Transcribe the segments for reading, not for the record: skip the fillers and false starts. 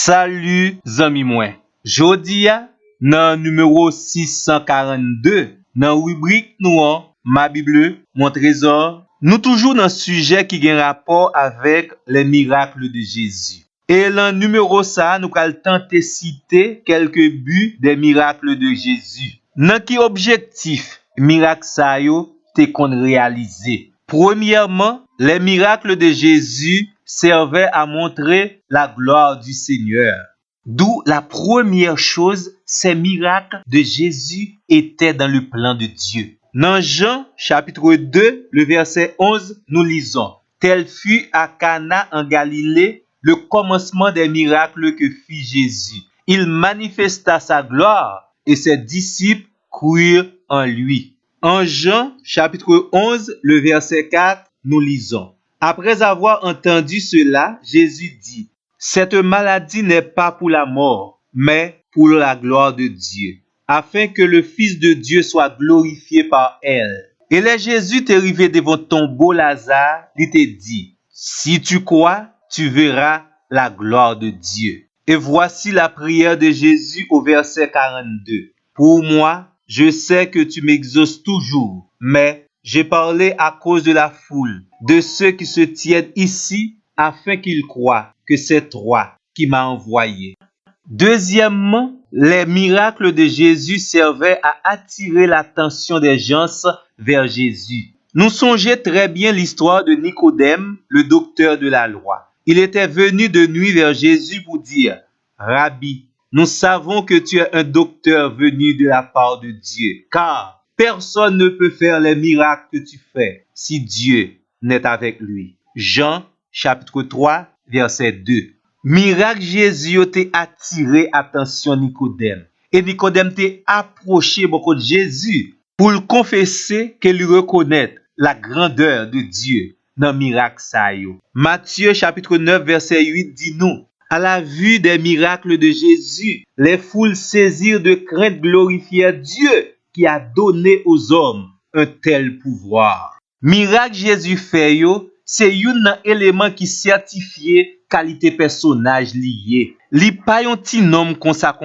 Salut zami mwen. Jodi a nan numéro 642 nan rubrik nou an Ma Bible, mon trésor, nous toujours dans sujet qui gen rapport avec les miracles de Jésus. Et dans numéro ça, nous allons tenter citer quelques buts des miracles de Jésus. Nan ki objectif miracle sa yo te kon réaliser. Premièrement, les miracles de Jésus servaient à montrer la gloire du Seigneur. D'où la première chose, ces miracles de Jésus étaient dans le plan de Dieu. Dans Jean chapitre 2, le verset 11, nous lisons: Tel fut à Cana en Galilée le commencement des miracles que fit Jésus. Il manifesta sa gloire et ses disciples crurent en lui. En Jean chapitre 11, le verset 4, nous lisons: Après avoir entendu cela, Jésus dit: Cette maladie n'est pas pour la mort, mais pour la gloire de Dieu, afin que le Fils de Dieu soit glorifié par elle. Et là, Jésus t'est arrivé devant ton beau Lazare, il te dit: Si tu crois, tu verras la gloire de Dieu. Et voici la prière de Jésus au verset 42. Pour moi, je sais que tu m'exauces toujours, mais j'ai parlé à cause de la foule, de ceux qui se tiennent ici, afin qu'ils croient que c'est toi qui m'as envoyé. Deuxièmement, les miracles de Jésus servaient à attirer l'attention des gens vers Jésus. Nous songeons très bien l'histoire de Nicodème, le docteur de la loi. Il était venu de nuit vers Jésus pour dire: Rabbi, nous savons que tu es un docteur venu de la part de Dieu, car personne ne peut faire les miracles que tu fais si Dieu n'est avec lui. Jean chapitre 3, verset 2. Miracle Jésus t'a attiré attention Nicodème. Et Nicodème t'a approché beaucoup de Jésus pour le confesser qu'il reconnaît la grandeur de Dieu dans le miracle ça yo. Matthieu chapitre 9, verset 8 dit nous: À la vue des miracles de Jésus, les foules saisirent de crainte glorifièrent Dieu qui a donné aux hommes un tel pouvoir. Miracle Jésus fait yo, c'est un élément qui certifie qualité personnage lié. Li pa yon ti nom comme ça.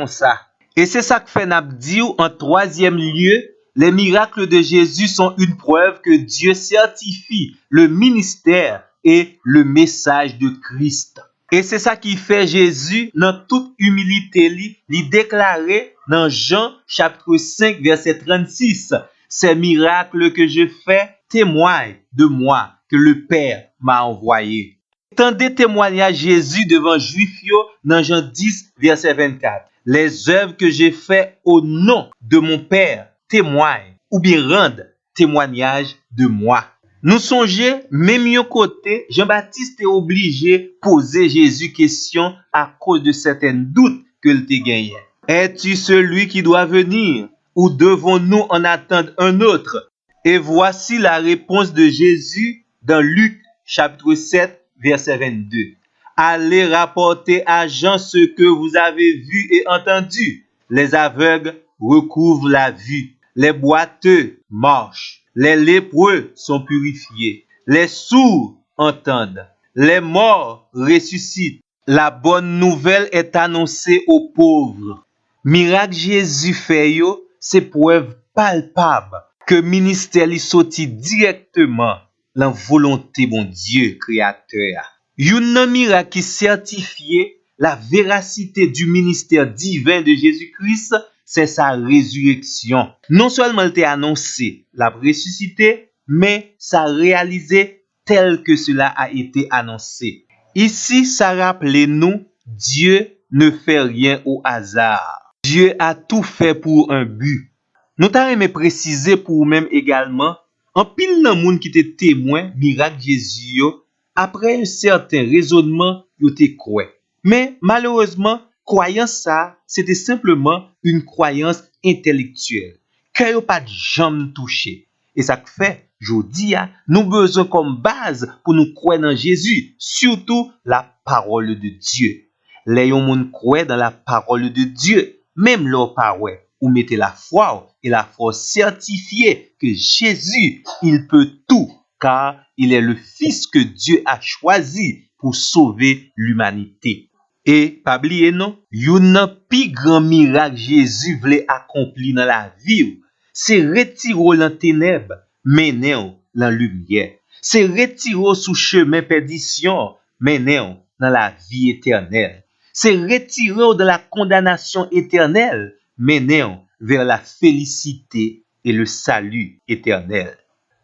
Et c'est ça que fait n'a dit en troisième lieu, les miracles de Jésus sont une preuve que Dieu certifie le ministère et le message de Christ. Et c'est ça qui fait Jésus, dans toute humilité, li déclarer dans Jean chapitre 5, verset 36, ces miracles que je fais témoignent de moi que le Père m'a envoyé. Tendez témoignage Jésus devant Juifs dans Jean 10, verset 24. Les œuvres que j'ai faites au nom de mon Père témoignent ou bien rendent témoignage de moi. Nous songeons, même yon côté, Jean-Baptiste est obligé de poser Jésus question à cause de certains doutes qu'il te gagné. Es-tu celui qui doit venir ou devons-nous en attendre un autre? Et voici la réponse de Jésus dans Luc chapitre 7, verset 22. Allez rapporter à Jean ce que vous avez vu et entendu. Les aveugles recouvrent la vue, les boiteux marchent, les lépreux sont purifiés, les sourds entendent, les morts ressuscitent. La bonne nouvelle est annoncée aux pauvres. Miracle Jésus fait yo, c'est preuve palpable que ministère li sorti directement dans volonté bon Dieu créateur. Yon miracle qui certifie la véracité du ministère divin de Jésus-Christ, c'est sa résurrection. Non seulement il t'a annoncé la ressuscité, mais ça réalisé tel que cela a été annoncé. Ici, ça rappelle nous, Dieu ne fait rien au hasard. Dieu a tout fait pour un but. Nous t'avons précisé pour même également, en pile nan moun qui te témoin miracle Jésus yo, après un certain raisonnement, yo te croit. Mais malheureusement, croyance ça, c'était simplement une croyance intellectuelle. Que yo pas jamais touché. Et ça fait, jodi a, nous besoin comme base pour nous croire dans Jésus, surtout la parole de Dieu. Les yon moun croit dans la parole de Dieu, même leur parole, ou mettez la foi et la foi certifiée que Jésus, il peut tout, car il est le Fils que Dieu a choisi pour sauver l'humanité. Et pas oublier non, yon nan pi grand miracle Jésus vle accompli dans la vie ou, c'est retirer dans ténèbres, mener dans lumière. C'est retirer sous chemin perdition, mener dans la vie éternelle. C'est retirer de la condamnation éternelle, mener vers la félicité et le salut éternel.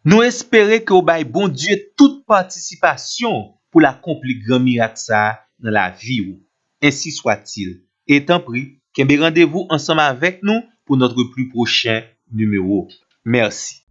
Nous espérons que au bail bon Dieu toute participation pour l'accomplir grand miracle ça dans la vie ou. Ainsi soit-il. Et tant pis, qu'un rendez-vous ensemble avec nous pour notre plus prochain numéro. Merci.